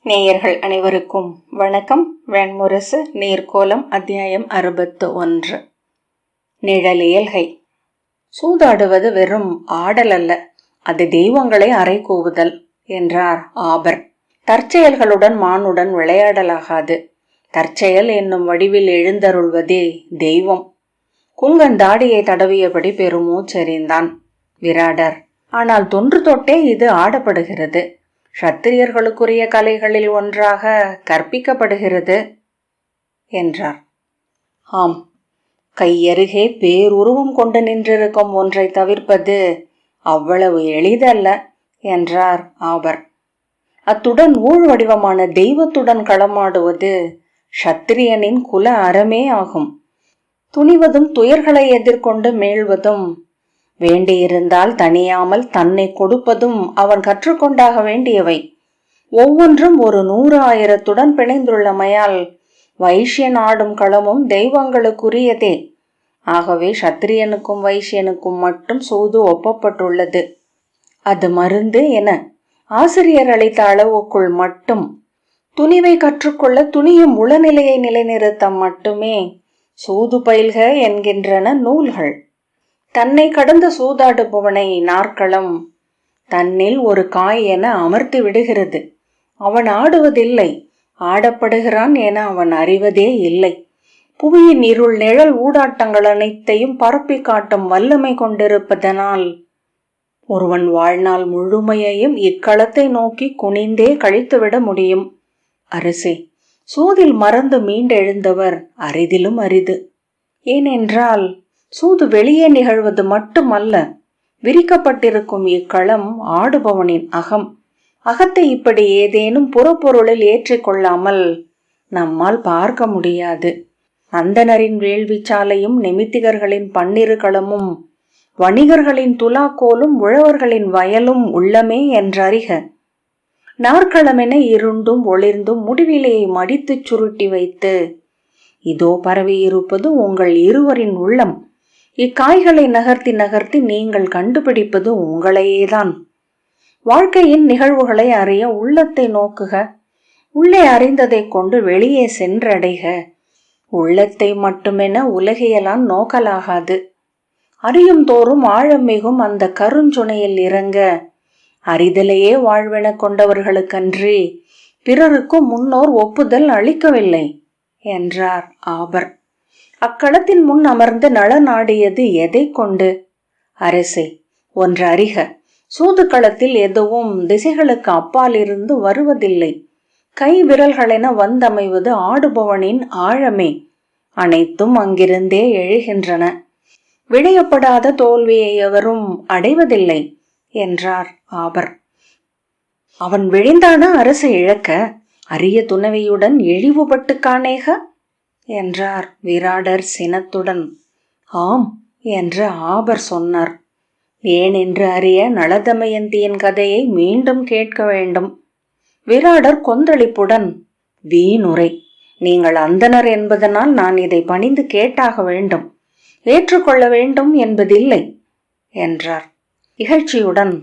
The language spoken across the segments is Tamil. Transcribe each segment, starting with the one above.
நேயர்கள் அனைவருக்கும் வணக்கம். வெண்முரசு நீர்க்கோலம் அத்தியாயம் 61. நிழலியல்கை. சூதாடுவது வெறும் ஆடல் அல்ல, அது தெய்வங்களை அறை கூவுதல் என்றார் ஆபர். தற்செயல்களுடன் மானுடன் விளையாடலாகாது. தற்செயல் என்னும் வடிவில் எழுந்தருள்வதே தெய்வம். குங்கன் தாடியை தடவியபடி பெருமூச்செறிந்தான். விராடர், ஆனால் தொன்று தொட்டே இது ஆடப்படுகிறது. சத்திரியர்களுக்குரிய கலைகளில் ஒன்றாக கற்பிக்கப்படுகிறது என்றார். ஆம், கையருகே பேருருவம் கொண்டு நின்றிருக்கும் ஒன்றை தவிர்ப்பது அவ்வளவு எளிதல்ல என்றார் ஆபர். அத்துடன் ஊழ் வடிவமான தெய்வத்துடன் களமாடுவது சத்திரியனின் குல அறமே ஆகும். துணிவதும் துயர்களை எதிர்கொண்டு மேழ்வதும், வேண்டியிருந்தால் தனியாமல் தன்னை கொடுப்பதும் அவன் கற்றுக்கொண்டாக வேண்டியவை. ஒவ்வொன்றும் ஒரு 100,000 பிணைந்துள்ளமையால் வைஷ்யன் ஆடும் களமும் தெய்வங்களுக்குரியதே. ஆகவே சத்திரியனுக்கும் வைஷ்யனுக்கும் மட்டும் சூது ஒப்பப்பட்டுள்ளது. அது மருந்து என ஆசிரியர் அளித்த அளவுக்குள் மட்டும். துணிவை கற்றுக்கொள்ள துணியும் உளநிலையை நிலைநிறுத்த மட்டுமே சூது பயில்க என்கின்றன நூல்கள். தன்னை கடந்த சூதாடுபவனை நாற்களம் தன்னில் ஒரு காய் என அமர்த்தி விடுகிறது. அவன் ஆடுவதில்லை, ஆடப்படுகிறான் என அவன் அறிவதே இல்லை. புவியின் இருள் நிழல் ஊடாட்டங்கள் அனைத்தையும் பரப்பி காட்டும் வல்லமை கொண்டிருப்பதனால் ஒருவன் வாழ்நாள் முழுமையையும் இக்களத்தை நோக்கி குனிந்தே கழித்துவிட முடியும். அரசே, சூதில் மறந்து மீண்டெழுந்தவர் அரிதிலும் அரிது. ஏனென்றால் சூது வெளியே நிகழ்வது மட்டுமல்ல, விரிக்கப்பட்டிருக்கும் இக்களம் ஆடுபவனின் அகம். அகத்தை இப்படி ஏதேனும் புறப்பொருளில் ஏற்றிக்கொள்ளாமல் நம்மால் பார்க்க முடியாது. அந்தனரின் வேள்விச்சாலையும் நெமித்திகர்களின் பன்னிரு களமும் வணிகர்களின் துலாக்கோலும் உழவர்களின் வயலும் உள்ளமே என்றறிக. நாற்களமென இருண்டும் ஒளிர்ந்தும் முடிவிலையை மடித்துச் சுருட்டி வைத்து இதோ பரவியிருப்பது உங்கள் இருவரின் உள்ளம். இக்காய்களை நகர்த்தி நகர்த்தி நீங்கள் கண்டுபிடிப்பது உங்களையேதான். வாழ்க்கையின் நிகழ்வுகளை அறிய உள்ளத்தை நோக்குக. உள்ளே அறிந்ததை கொண்டு வெளியே சென்றடைக. உள்ளத்தை மட்டுமென உலகியலான் நோக்கலாகாது. அறியும் தோறும் ஆழம் மிகும் அந்த கருஞ்சுனையில் இறங்க அறிதலையே வாழ்வென கொண்டவர்களுக்கன்றி பிறருக்கும் முன்னோர் ஒப்புதல் அளிக்கவில்லை என்றார் ஆபர். அக்களத்தின் முன் அமர்ந்து நளநாடியது எதை கொண்டு? அரசே, ஒன்று அறிக. சூதுக்களத்தில் எதுவும் திசைகளுக்கு அப்பால் இருந்து வருவதில்லை. கை விரல்களென வந்தமைவது ஆடுபவனின் ஆழமே. அனைத்தும் அங்கிருந்தே எழுகின்றன. விளையப்படாத தோல்வியை எவரும் அடைவதில்லை என்றார் ஆபர். அவன் விழைந்தானா அரசு இழக்க? அரிய துணவியுடன் இழிவுபட்டு காணேக என்றார் விராடர் சினத்துடன். ஆம் என்று ஆபர் சொன்னார். ஏன் என்று அறிய நளதமயந்தியின் கதையை மீண்டும் கேட்க வேண்டும். விராடர் கொந்தளிப்புடன், வீணுரை, நீங்கள் அந்தனர் என்பதனால் நான் இதை பணிந்து கேட்டாக வேண்டும், ஏற்றுக்கொள்ள வேண்டும் என்பதில்லை என்றார். இகழ்ச்சியுடன்,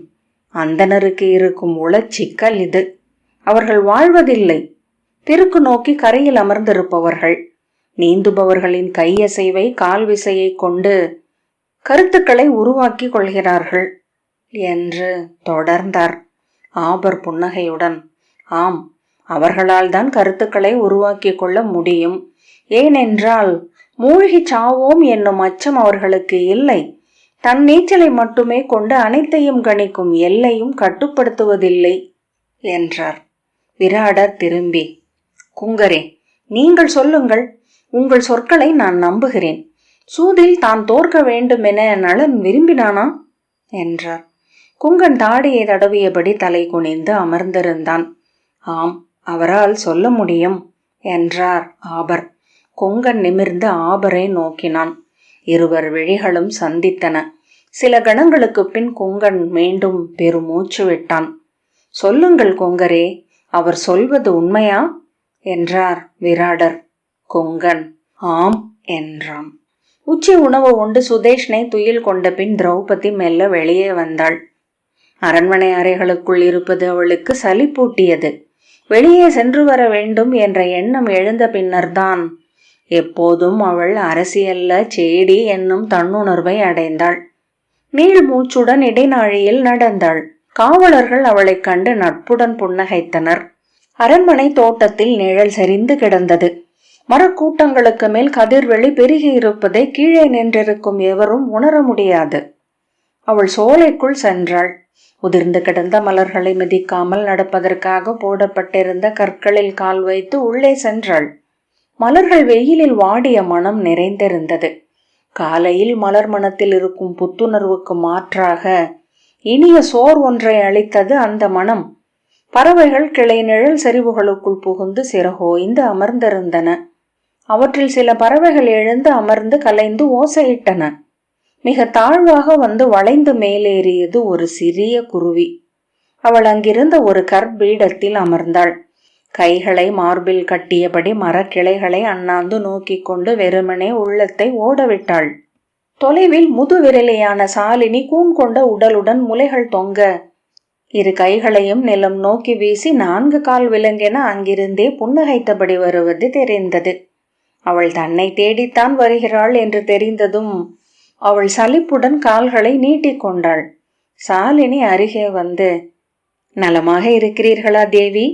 அந்தனருக்கு இருக்கும் உளச்சிக்கல் இது. அவர்கள் வாழ்வதில்லை. தெருக்கு நோக்கி கரையில் அமர்ந்திருப்பவர்கள். நீந்துபவர்களின் கையசைவை கால் விசையை கொண்டு கருத்துக்களை உருவாக்கி கொள்கிறார்கள் என்று தொடர்ந்தார். ஆபர் புன்னகையுடன், ஆம், அவர்களால் தான் கருத்துக்களை உருவாக்கி கொள்ள முடியும். ஏனென்றால் மூழ்கி சாவோம் என்னும் அச்சம் அவர்களுக்கு இல்லை. தன் நீச்சலை மட்டுமே கொண்டு அனைத்தையும் கணிக்கும் எல்லையும் கட்டுப்படுத்துவதில்லை என்றார். விராடர் திரும்பி, குங்கரே, நீங்கள் சொல்லுங்கள். உங்கள் சொற்களை நான் நம்புகிறேன். சூதில் தான் தோற்க வேண்டுமென நளன் விரும்பினானா என்றார். குங்கன் தாடியை தடவியபடி தலை குனிந்து அமர்ந்திருந்தான். ஆம், அவரால் சொல்ல முடியும் என்றார் ஆபர். குங்கன் நிமிர்ந்து ஆபரை நோக்கினான். இருவர் விழிகளும் சந்தித்தன. சில கணங்களுக்கு பின் குங்கன் மீண்டும் பெருமூச்சு விட்டான். சொல்லுங்கள் குங்கரே, அவர் சொல்வது உண்மையா என்றார் விராடர். குங்கன் ஆம் என்றான். உச்சி உணவு உண்டு சுதேஷ்னை துயில் கொண்ட பின் திரௌபதி மெல்ல வெளியே வந்தாள். அரண்மனை அறைகளுக்குள் இருப்பது அவளுக்கு சலிப்பூட்டியது. வெளியே சென்று வர வேண்டும் என்ற எண்ணம் எழுந்த பின்னர்தான் எப்போதும் அவள் அரசியல்ல சேடி என்னும் தன்னுணர்வை அடைந்தாள். நீள் மூச்சுடன் இடைநாழியில் நடந்தாள். காவலர்கள் அவளைக் கண்டு நட்புடன் புன்னகைத்தனர். அரண்மனை தோட்டத்தில் நிழல் சரிந்து கிடந்தது. மரக்கூட்டங்களுக்கு மேல் கதிர்வெளி பெருகி இருப்பதை கீழே நின்றிருக்கும் எவரும் உணர முடியாது. அவள் சோலைக்குள் சென்றாள். உதிர்ந்து கிடந்த மலர்களை மிதிக்காமல் நடப்பதற்காக போடப்பட்டிருந்த கற்களில் கால் வைத்து உள்ளே சென்றாள். மலர்கள் வெயிலில் வாடிய மனம் நிறைந்திருந்தது. காலையில் மலர் மனத்தில் இருக்கும் புத்துணர்வுக்கு மாற்றாக இனிய சோர் ஒன்றை அளித்தது அந்த மனம். பறவைகள் கிளை நிழல் செறிவுகளுக்குள் புகுந்து சிறகோய்ந்து அமர்ந்திருந்தன. அவற்றில் சில பறவைகள் எழுந்து அமர்ந்து கலைந்து ஓசையிட்டன. மிக தாழ்வாக வந்து வளைந்து மேலேறியது ஒரு சிறிய குருவி. அவள் அங்கிருந்த ஒரு கற்பீடத்தில் அமர்ந்தாள். கைகளை மார்பில் கட்டியபடி மரக்கிளைகளை அண்ணாந்து நோக்கி கொண்டு வெறுமனே உள்ளத்தை ஓடவிட்டாள். தொலைவில் முதுவிரலியான சாலினி கூன் கொண்ட உடலுடன் முலைகள் தொங்க இரு கைகளையும் நிலம் நோக்கி வீசி 4 கால் விலங்கென அங்கிருந்தே புன்னகைத்தபடி வருவது தெரிந்தது. அவள் தன்னை தேடித்தான் வருகிறாள் என்று தெரிந்ததும் அவள் சலிப்புடன் கால்களை நீட்டிக்கொண்டாள். சாலினி அருகே வந்து, நலமாக இருக்கிறீர்களா தேவி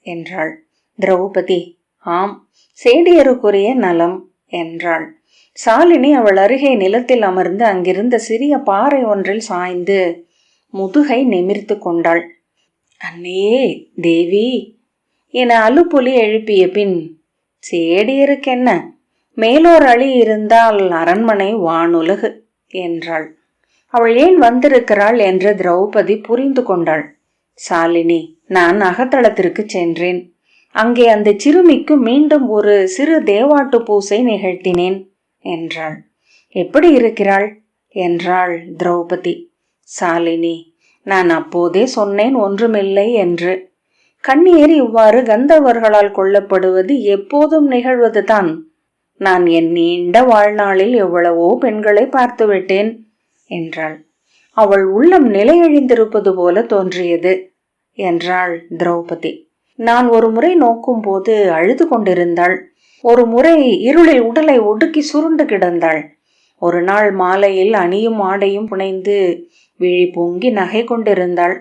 என்றாள். திரௌபதி, ஆம், சேடியருக்குரிய நலம் என்றாள். சாலினி அவள் அருகே நிலத்தில் அமர்ந்து அங்கிருந்த சிறிய பாறை ஒன்றில் சாய்ந்து முதுகை நிமிர்த்து கொண்டாள். அண்ணே தேவி என அலுப்புலி எழுப்பிய பின், சேடியருக்கென்ன, மேலோர் அழி இருந்தால் அரண்மனை வானுலகு என்றாள். அவள் ஏன் வந்திருக்கிறாள் என்று திரௌபதி புரிந்து கொண்டாள். சாலினி, நான் அகத்தளத்திற்கு சென்றேன். அங்கே அந்த சிறுமிக்கு மீண்டும் ஒரு சிறு தேவாட்டு பூசை நிகழ்த்தினேன் என்றாள். எப்படி இருக்கிறாள் என்றாள் திரௌபதி. சாலினி, நான் அப்போதே சொன்னேன் ஒன்றுமில்லை என்று. கண்ணீர் இவ்வாறு கந்தர்வர்களால் கொல்லப்படுவது எப்போதும் நிகழ்வதுதான். நான் என் நீண்ட வாழ்நாளில் எவ்வளவோ பெண்களை பார்த்துவிட்டேன் என்றாள். அவள் உள்ளம் நிலையழிந்திருப்பது போல தோன்றியது என்றாள் திரௌபதி. நான் ஒரு முறை நோக்கும் போது அழுது கொண்டிருந்தாள். ஒரு முறை இருளில் உடலை ஒடுக்கி சுருண்டு கிடந்தாள். ஒரு நாள் மாலையில் அணியும் ஆடையும் புனைந்து விழி பொங்கி நகை கொண்டிருந்தாள்.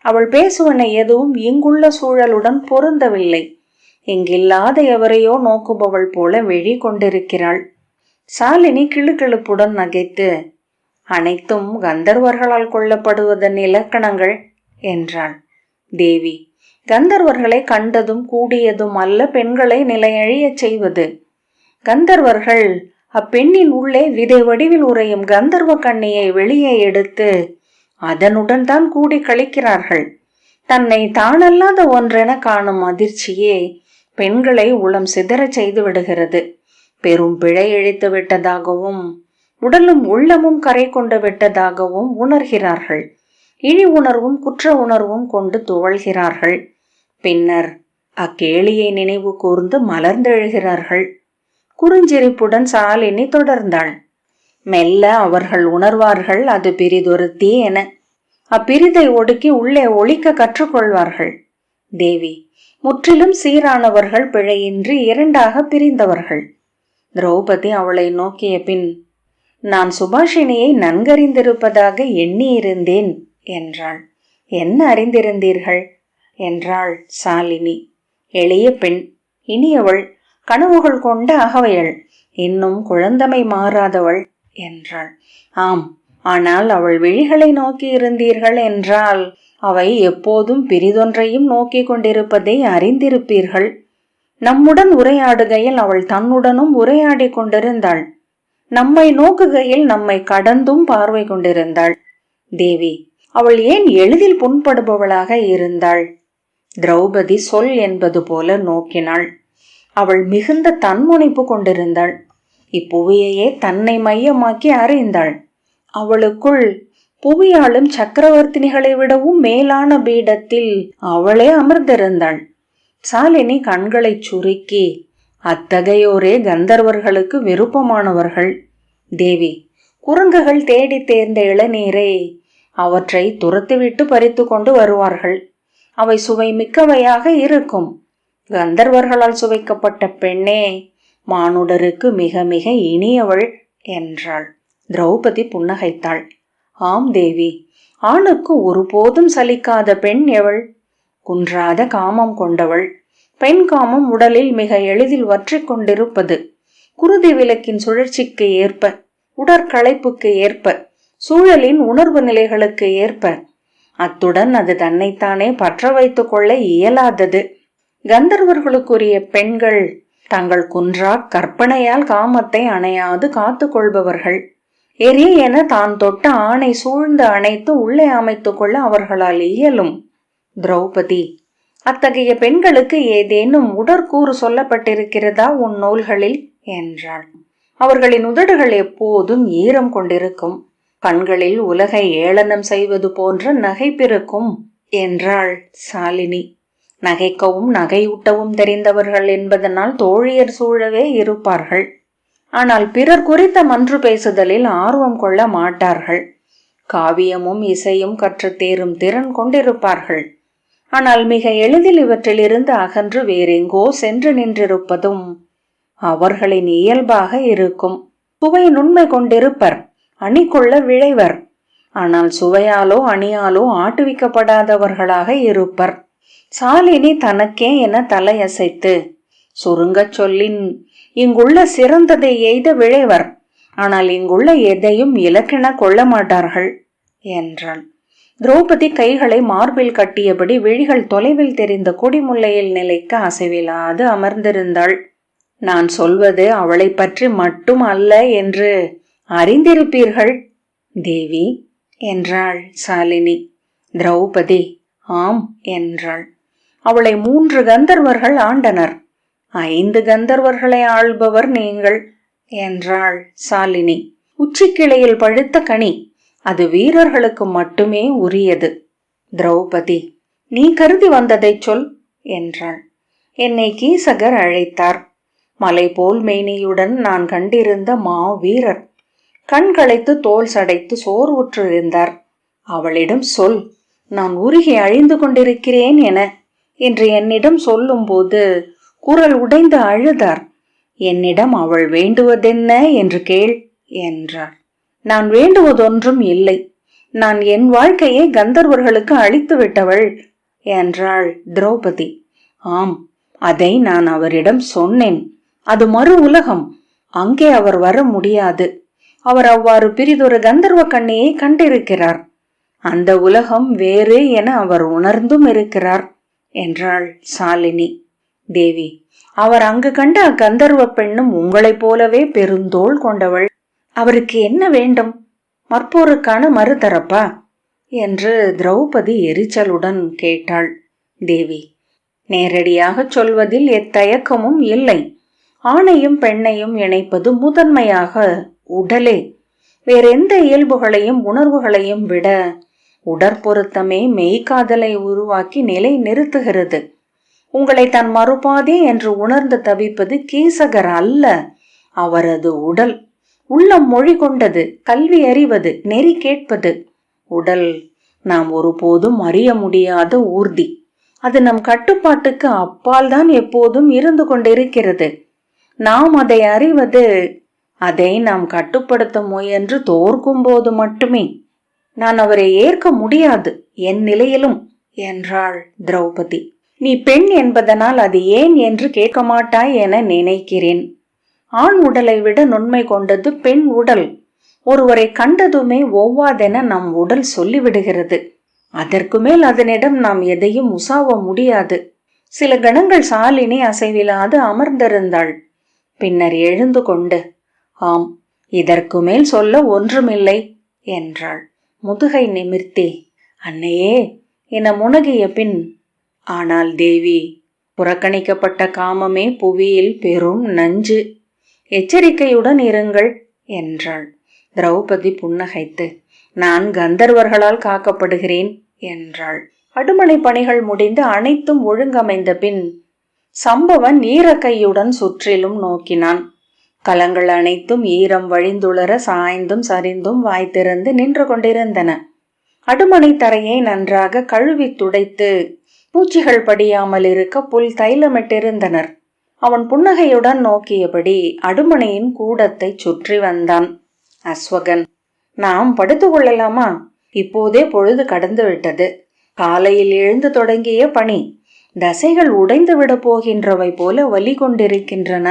அவள் பேசுவன எதுவும் இங்குள்ள சூழலுடன் பொருந்தவில்லை. இங்கில்லாத எவரையோ நோக்குபவள் போல விழி கொண்டிருக்கிறாள். சாலினி கிளுகிளுப்புடன் நகைத்து, அனைத்தும் கந்தர்வர்களால் கொல்லப்படுவதன் இலக்கணங்கள் என்றாள். தேவி, கந்தர்வர்களை கண்டதும் கூடியதும் அல்ல பெண்களை நிலையழியச் செய்வது. கந்தர்வர்கள் அப்பெண்ணின் உள்ளே விதை வடிவில் உறையும் கந்தர்வ கண்ணியை வெளியே எடுத்து அதனுடன் தான் கூடி கழிக்கிறார்கள். தன்னை தானல்லாத ஒன்றென காணும் அதிர்ச்சியே பெண்களை உளம் சிதறச் செய்து விடுகிறது. பெரும் பிழை இழைத்து விட்டதாகவும் உடலும் உள்ளமும் கரை கொண்டு விட்டதாகவும் உணர்கிறார்கள். இழி உணர்வும் குற்ற உணர்வும் கொண்டு துவழ்கிறார்கள். பின்னர் அக்கேளியை நினைவு கூர்ந்து மலர்ந்தெழுகிறார்கள். குறுஞ்சிரிப்புடன் சாலினி தொடர்ந்தாள். மெல்ல அவர்கள் உணர்வார்கள் அது பிரிதொரு தீ என. அப்பிரிதை ஒடுக்கி உள்ளே ஒழிக்க கற்றுக்கொள்வார்கள். தேவி, முற்றிலும் சீரானவர்கள் பிழையின்றி 2ஆக பிரிந்தவர்கள். திரௌபதி அவளை நோக்கிய பின், நான் சுபாஷினியை நன்கறிந்திருப்பதாக எண்ணியிருந்தேன் என்றாள். என்ன அறிந்திருந்தீர்கள் என்றாள் சாலினி. எளிய பெண், இனியவள், கனவுகள் கொண்ட அகவையள், இன்னும் குழந்தமை மாறாதவள் என்றாள். ஆம், ஆனால் அவள் விழிகளை நோக்கி இருந்தீர்கள் என்றால் அவை எப்போதும் பிரிதொன்றையும் நோக்கி கொண்டிருப்பதை அறிந்திருப்பீர்கள். நம்முடன் உரையாடுகையில் அவள் தன்னுடனும் உரையாடி கொண்டிருந்தாள். நம்மை நோக்குகையில் நம்மை கடந்தும் பார்வை கொண்டிருந்தாள். தேவி, அவள் ஏன் எளிதில் புண்படுபவளாக இருந்தாள்? திரௌபதி சொல் என்பது போல நோக்கினாள். அவள் மிகுந்த தன்முனைப்பு கொண்டிருந்தாள். இப்புவியையே தன்னை மையமாக்கி அறிந்தாள். அவளுக்குள் புவியாளும் சக்கரவர்த்தினிகளை விடவும் மேலான பீடத்தில் அவளே அமர்ந்திருந்தாள். சாலினி கண்களை சுருக்கி, அத்தகையோரே கந்தர்வர்களுக்கு விருப்பமானவர்கள். தேவி, குரங்குகள் தேடி தேர்ந்த இளநீரை அவற்றை துரத்திவிட்டு பறித்து கொண்டு வருவார்கள். அவை சுவை மிக்கவையாக இருக்கும். கந்தர்வர்களால் சுவைக்கப்பட்ட பெண்ணே மானுடருக்கு மிக மிக இனியவள் என்றாள். திரௌபதி புன்னகைத்தாள். ஆம் தேவி, ஆணுக்கு ஒருபோதும் சலிக்காத பெண் எவள்? குன்றாத காமம் கொண்டவள். பெண் காமம் உடலில் மிக எளிதில் வற்றி கொண்டிருப்பது. குருதி விளக்கின் சுழற்சிக்கு ஏற்ப, உடற்களைப்புக்கு ஏற்ப, சூழலின் உணர்வு நிலைகளுக்கு ஏற்ப. அத்துடன் அது தன்னைத்தானே பற்ற வைத்துக் கொள்ள இயலாதது. கந்தர்வர்களுக்குரிய பெண்கள் தங்கள் குன்றா கற்பனையால் காமத்தை அணையாது காத்து கொள்பவர்கள். எரி என தான் தொட்ட ஆணை சூழ்ந்து அணைத்து உள்ளே அமைத்துக் கொள்ள அவர்களால் இயலும். திரௌபதி, அத்தகைய பெண்களுக்கு ஏதேனும் உடற்கூறு சொல்லப்பட்டிருக்கிறதா உன் நூல்களில் என்றாள். அவர்களின் உதடுகள் எப்போதும் ஈரம் கொண்டிருக்கும். கண்களில் உலகை ஏளனம் செய்வது போன்ற நகைப்பிருக்கும் என்றாள் சாலினி. நகைக்கவும் நகையூட்டவும் தெரிந்தவர்கள் என்பதனால் தோழியர் சூழவே இருப்பார்கள். ஆனால் பிறர் குறித்த மன்று பேசுதலில் ஆர்வம் கொள்ள மாட்டார்கள். காவியமும் இசையும் கற்று தேரும் திறன் கொண்டிருப்பார்கள். ஆனால் மிக எளிதில் இவற்றிலிருந்து அகன்று வேறெங்கோ சென்று நின்றிருப்பதும் அவர்களின் இயல்பாக இருக்கும். சுவை நுண்மை கொண்டிருப்பர், அணிகொள்ள விழைவர். ஆனால் சுவையாலோ அணியாலோ ஆட்டுவிக்கப்படாதவர்களாக இருப்பர். சாலினி தனக்கே என தலையசைத்து, சுருங்கச் சொல்லின் இங்குள்ள சிறந்ததை எய்த விழைவர், ஆனால் இங்குள்ள எதையும் இலக்கென கொள்ள மாட்டார்கள் என்றாள். திரௌபதி கைகளை மார்பில் கட்டியபடி விழிகள் தொலைவில் தெரிந்த கொடிமுல்லையில் நிலைக்க அசைவிலாது அமர்ந்திருந்தாள். நான் சொல்வது அவளை பற்றி மட்டும் அல்ல என்று அறிந்திருப்பீர்கள் தேவி என்றாள் சாலினி. திரௌபதி ஆம் என்றாள். அவளை 3 கந்தர்வர்கள் ஆண்டனர். 5 கந்தர்வர்களை ஆள்பவர் நீங்கள் என்றாள் சாலினி. உச்சிக்கிளையில் பழுத்த கனி, அது வீரர்களுக்கு மட்டுமே உரியது. திரௌபதி, நீ கருதி வந்ததை சொல் என்றாள். என்னை கீசகர் அழைத்தார். மலை போல் மேனியுடன் நான் கண்டிருந்த மா வீரர். கண் களைத்து தோல் சடைத்து சோர்வுற்றிருந்தார். அவளிடம் சொல், நான் உருகி அழிந்து கொண்டிருக்கிறேன் என என்று என்னிடம் சொல்லும் போது குரல் உடைந்து அழுதார். என்னிடம் அவள் வேண்டுவதென்ன என்று கேள் என்றார். நான் வேண்டுவதொன்றும் இல்லை. நான் என் வாழ்க்கையை கந்தர்வர்களுக்கு அழித்து விட்டவள் என்றாள் திரௌபதி. ஆம், அதை நான் அவரிடம் சொன்னேன். அது மறு உலகம். அங்கே அவர் வர முடியாது. அவர் அவ்வாறு பிரிதொரு கந்தர்வ கண்ணியை கண்டிருக்கிறார். அந்த உலகம் வேறு என அவர் உணர்ந்தும் இருக்கிறார் என்றாள் சாலினி. தேவி, அவர் அங்கு கண்ட அக்கந்தர்வ பெண்ணும் உங்களைப் போலவே பெருந்தோள் கொண்டவள். அவருக்கு என்ன வேண்டும்? மற்போருக்கான மறுதரப்பா என்று திரௌபதி எரிச்சலுடன் கேட்டாள். தேவி, நேரடியாக சொல்வதில் எத்தயக்கமும் இல்லை. ஆணையும் பெண்ணையும் இணைப்பது முதன்மையாக உடலே. வேறெந்த இயல்புகளையும் உணர்வுகளையும் விட உடற்பொருத்தமே மெய்காதலை உருவாக்கி நிலை நிறுத்துகிறது. உங்களை தன் மறுபாதே என்று உணர்ந்து தவிப்பது கீசகர் அல்ல, அவரது உடல். உள்ளம் மொழி கொண்டது, கல்வி அறிவது, நெறி கேட்பது. உடல் நாம் ஒருபோதும் அறிய முடியாத ஊர்தி. அது நம் கட்டுப்பாட்டுக்கு அப்பால் தான் எப்போதும் இருந்து கொண்டிருக்கிறது. நாம் அதை அறிவது, அதை நாம் கட்டுப்படுத்த முயன்று தோற்கும் போது மட்டுமே. நான் அவரை ஏற்க முடியாது என் நிலையிலும் என்றாள் திரௌபதி. நீ பெண் என்பதனால் அது ஏன் என்று கேட்க மாட்டாய் என நினைக்கிறேன். ஆண் உடலை விட நுண்மை கொண்டது பெண் உடல். ஒருவரை கண்டதுமே ஒவ்வாதென நம் உடல் சொல்லிவிடுகிறது. அதற்கு மேல் அதனிடம் நாம் எதையும் உசாவ முடியாது. சில கணங்கள் சாலினி அசைவிலாது அமர்ந்திருந்தாள். பின்னர் எழுந்து கொண்டு, ஆம், இதற்கு மேல் சொல்ல ஒன்றுமில்லை என்றாள். முதுகை நிமிர்த்தி, அன்னையே என முனகிய பின், ஆனால் தேவி, புறக்கணிக்கப்பட்ட காமமே புவியில் பெரும் நஞ்சு. எச்சரிக்கையுடன் இருங்கள் என்றாள். திரௌபதி புன்னகைத்து, நான் கந்தர்வர்களால் காக்கப்படுகிறேன் என்றாள். அடுமனை பணிகள் முடிந்து அனைத்தும் ஒழுங்கமைந்த பின் சம்பவன் ஈரக்கையுடன் சுற்றிலும் நோக்கினான். கலங்கள் அனைத்தும் ஈரம் வழிந்துளர சாய்ந்தும் சரிந்தும் வாய்த்திறந்து நின்று கொண்டிருந்தன. அடுமனை தரையை நன்றாக கழுவி துடைத்து பூச்சிகள் படியாமல் இருக்க புல் தைலமிட்டிருந்தனர். அவன் புன்னகையுடன் நோக்கியபடி அடுமனையின் கூடத்தை சுற்றி வந்தான். அஸ்வகன், நாம் படுத்துக் கொள்ளலாமா? இப்போதே பொழுது கடந்து விட்டது. காலையில் எழுந்து தொடங்கிய பணி தசைகள் உடைந்து விட போகின்றவை போல வலி கொண்டிருக்கின்றன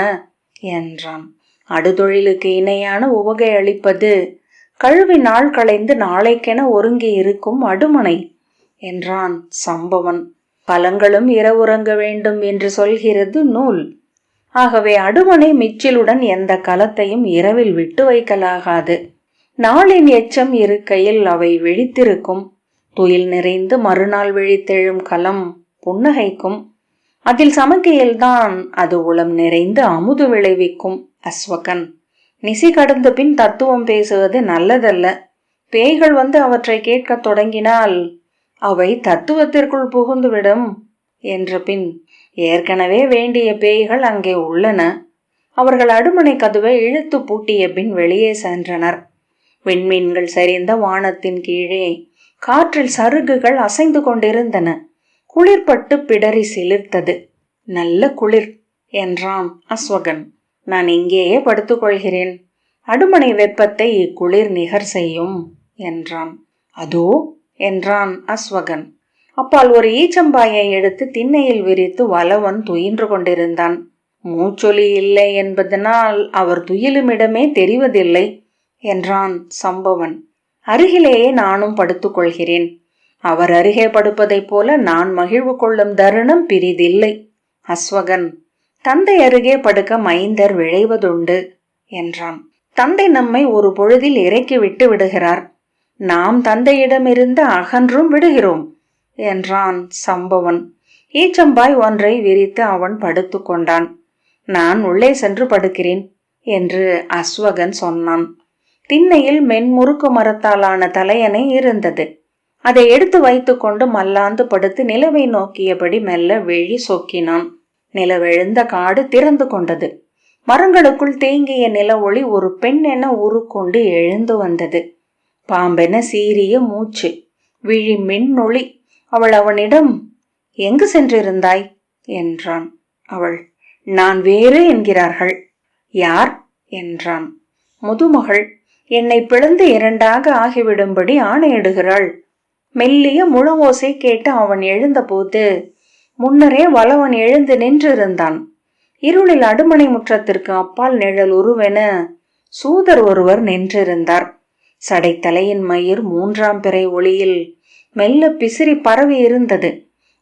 என்றான். அடுதொழிலுக்கு இணையான உவகை அளிப்பது கழுவி நாள் களைந்து நாளைக்கென ஒருங்கி இருக்கும் அடுமனை என்றான் சம்பவன். பலங்களும் இரவுறங்க வேண்டும் என்று சொல்கிறது நூல். ஆகவே அடுமனை மிச்சிலுடன் எந்த கலத்தையும் இரவில் விட்டு வைக்கலாகாது. நாளின் எச்சம் இருக்கையில் அவை விழித்திருக்கும். துயில் நிறைந்து மறுநாள் விழித்தெழும் கலம் புன்னகைக்கும். அதில் சமக்கையில்தான் அது உளம் நிறைந்து அமுது விளைவிக்கும். அஸ்வகன், நிசி கடந்த பின் தத்துவம் பேசுவது நல்லதல்ல. பேய்கள் வந்து அவற்றை கேட்கத் தொடங்கினால் அவை தத்துவத்திற்குள் புகுந்துவிடும் என்ற பின் ஏற்கனவே வேண்டிய பேய்கள் அங்கே உள்ளன. அவர்கள் அடுமனை கதவை இழுத்து பூட்டிய பின் வெளியே சென்றனர். விண்மீன்கள் சரிந்த வானத்தின் கீழே காற்றில் சருகுகள் அசைந்து கொண்டிருந்தன. குளிர்பட்டு பிடரி சிலிர்த்தது. நல்ல குளிர் என்றான் அஸ்வகன். நான் இங்கேயே படுத்துக்கொள்கிறேன். அடுமனை வெப்பத்தை இக்குளிர் நிகர் செய்யும் என்றான். அதோ என்றான் அஸ்வகன். அப்பால் ஒரு ஈச்சம்பாயை எடுத்து திண்ணையில் விரித்து வலவன் துயின்று கொண்டிருந்தான். மூச்சொலி இல்லை என்பதனால் அவர் துயிலுமிடமே தெரிவதில்லை என்றான் சம்பவன். அருகிலேயே நானும் படுத்துக்கொள்கிறேன். அவர் அருகே படுப்பதைப் போல நான் மகிழ்வு கொள்ளும் தருணம் பிரிதில்லை. அஸ்வகன், தந்தை அருகே படுக்க மைந்தர் விழைவதுண்டு என்றான். தந்தை நம்மை ஒரு பொழுதில் இறக்கி விட்டு விடுகிறார். நாம் தந்தையிடமிருந்து அகன்றும் விடுகிறோம் என்றான் சம்பவன். ஈச்சம்பாய் ஒன்றை விரித்து அவன் படுத்து கொண்டான். நான் உள்ளே சென்று படுக்கிறேன் என்று அஸ்வகன் சொன்னான். திண்ணையில் மென்முறுக்கு மரத்தாலான தலையணை இருந்தது. அதை எடுத்து வைத்து கொண்டு மல்லாந்து படுத்து நிலவை நோக்கியபடி மெல்ல விழி சொக்கினான். நிலவெழுந்த காடு திறந்து கொண்டது. மரங்களுக்குள் தேங்கிய நில ஒளி ஒரு பெண் என உருக்கொண்டு எழுந்து வந்தது. பாம்பென சீரிய மூச்சு, விழி மின்னொளி. அவள் அவனிடம், எங்கு சென்றிருந்தாய் என்றான். அவள், நான் வேறு என்கிறார்கள். யார் என்றான். முதுமகள் என்னை பிளந்து இரண்டாக ஆகிவிடும்படி ஆணையிடுகிறாள். மெல்லிய முழவோசை கேட்டு அவன் எழுந்தபோது முன்னரே வலவன் எழுந்து நின்றிருந்தான். இருளில் அடுமனை முற்றத்திற்கு அப்பால் நிழல் உருவென சூதர் ஒருவர் நின்றிருந்தார். சடைத்தலையின் மயிர் 3ஆம் பிறை ஒளியில் மெல்ல பிசிறி பரவி இருந்தது.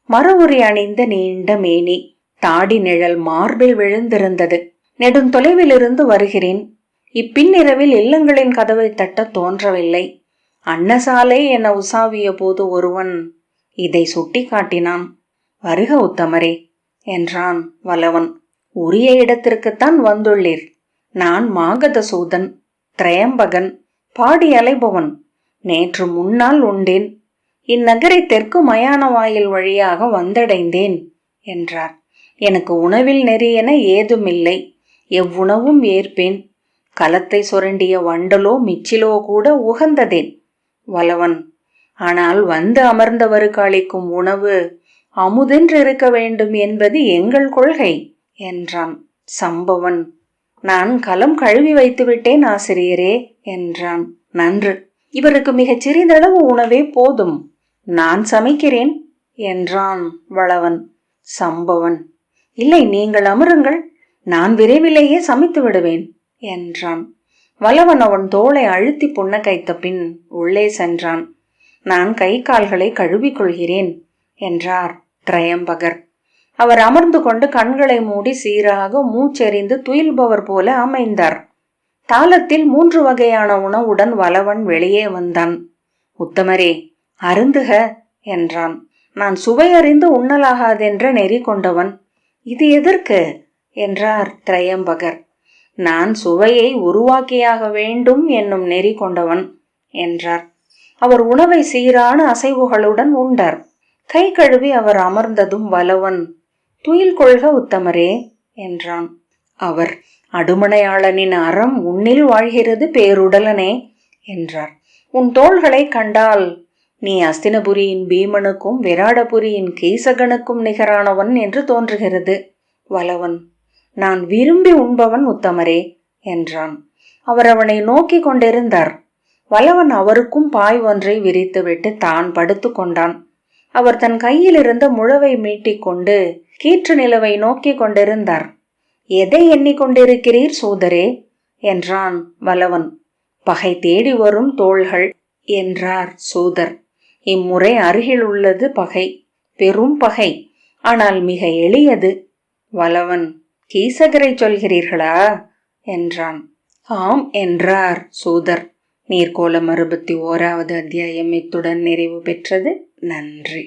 மரவுரி அணிந்த நீண்ட மேனி, தாடி நிழல் மார்பில் விழுந்திருந்தது. நெடுந்தொலைவிலிருந்து வருகிறேன். இப்பின்னிரவில் இல்லங்களின் கதவை தட்ட தோன்றவில்லை. அன்னசாலை என உசாவிய போது ஒருவன் இதை சுட்டி காட்டினான். வருக உத்தமரே என்றான் வலவன். உரிய இடத்திற்குத்தான் வந்துள்ளீர். நான் மாகத சூதன், திரையம்பகன், பாடி அலைபவன். நேற்று முன்னால் உண்டேன். இந்நகரை தெற்கு மயான வாயில் வழியாக வந்தடைந்தேன் என்றார். எனக்கு உணவில் நெறியென ஏதுமில்லை. எவ்வுணவும் ஏற்பேன். கலத்தை சுரண்டிய வண்டலோ மிச்சிலோ கூட உகந்ததேன். வலவன், ஆனால் வந்து அமர்ந்தவருக்கு அளிக்கும் உணவு அமுதென்று இருக்க வேண்டும் என்பது எங்கள் கொள்கை என்றான். சம்பவன், நான் கலம் கழுவி வைத்து விட்டேன் ஆசிரியரே என்றான். நன்று, இவருக்கு மிகச் சிறிதளவு உணவே போதும். நான் சமைக்கிறேன் என்றான் வளவன். சம்பவன், இல்லை, நீங்கள் அமருங்கள், நான் விரைவிலேயே சமைத்து விடுவேன் என்றான். வலவன் அவன் தோளை அழுத்தி புன்னகைத்த பின் உள்ளே சென்றான். நான் கை கால்களை கழுவிக்கொள்கிறேன் என்றார் திரையம்பகர். அவர் அமர்ந்து கொண்டு கண்களை மூடி சீராக மூச்செறிந்து துயில்பவர் போல அமைந்தார். தாளத்தில் 3 வகையான உணவுடன் வலவன் வெளியே வந்தான். உத்தமரே, அருந்துக என்றான். நான் சுவையறிந்து உண்ணலாகாதென்ற நெறி கொண்டவன். இது எதற்கு என்றார் திரையம்பகர். நான் சுவையை உருவாக்கியாக வேண்டும் என்னும் நெறி கொண்டவன் என்றார். அவர் உணவை சீரான அசைவுகளுடன் உண்டார். கை கழுவி அவர் அமர்ந்ததும் வலவன், துயில் கொள்க உத்தமரே என்றான். அவர், அடுமனையாளனின் அறம் உன்னில் வாழ்கிறது பேருடலனே என்றார். உன் தோள்களை கண்டால் நீ அஸ்தினபுரியின் பீமனுக்கும் விராடபுரியின் கீசகனுக்கும் நிகரானவன் என்று தோன்றுகிறது. வலவன், நான் விரும்பி உண்பவன் உத்தமரே என்றான். அவர் அவனை நோக்கி கொண்டிருந்தார். வலவன் அவருக்கும் பாய் ஒன்றை விரித்துவிட்டு தான் படுத்து கொண்டான். அவர் தன் கையில் இருந்த முழவை மீட்டிக்கொண்டு கீற்று நிலவை நோக்கி கொண்டிருந்தார். எதை எண்ணிக்கொண்டிருக்கிறீர் சோதரே என்றான் வலவன். பகை தேடி வரும் தோள்கள் என்றார் சூதர். இம்முறை அருகில் உள்ளது பகை, பெரும் பகை, ஆனால் மிக எளியது. வலவன், கீசகரை சொல்கிறீர்களா என்றான். ஆம் என்றார் சூதர். நீர்க்கோளம் 61வது அத்தியாயம் இத்துடன் நிறைவு பெற்றது. நன்றி.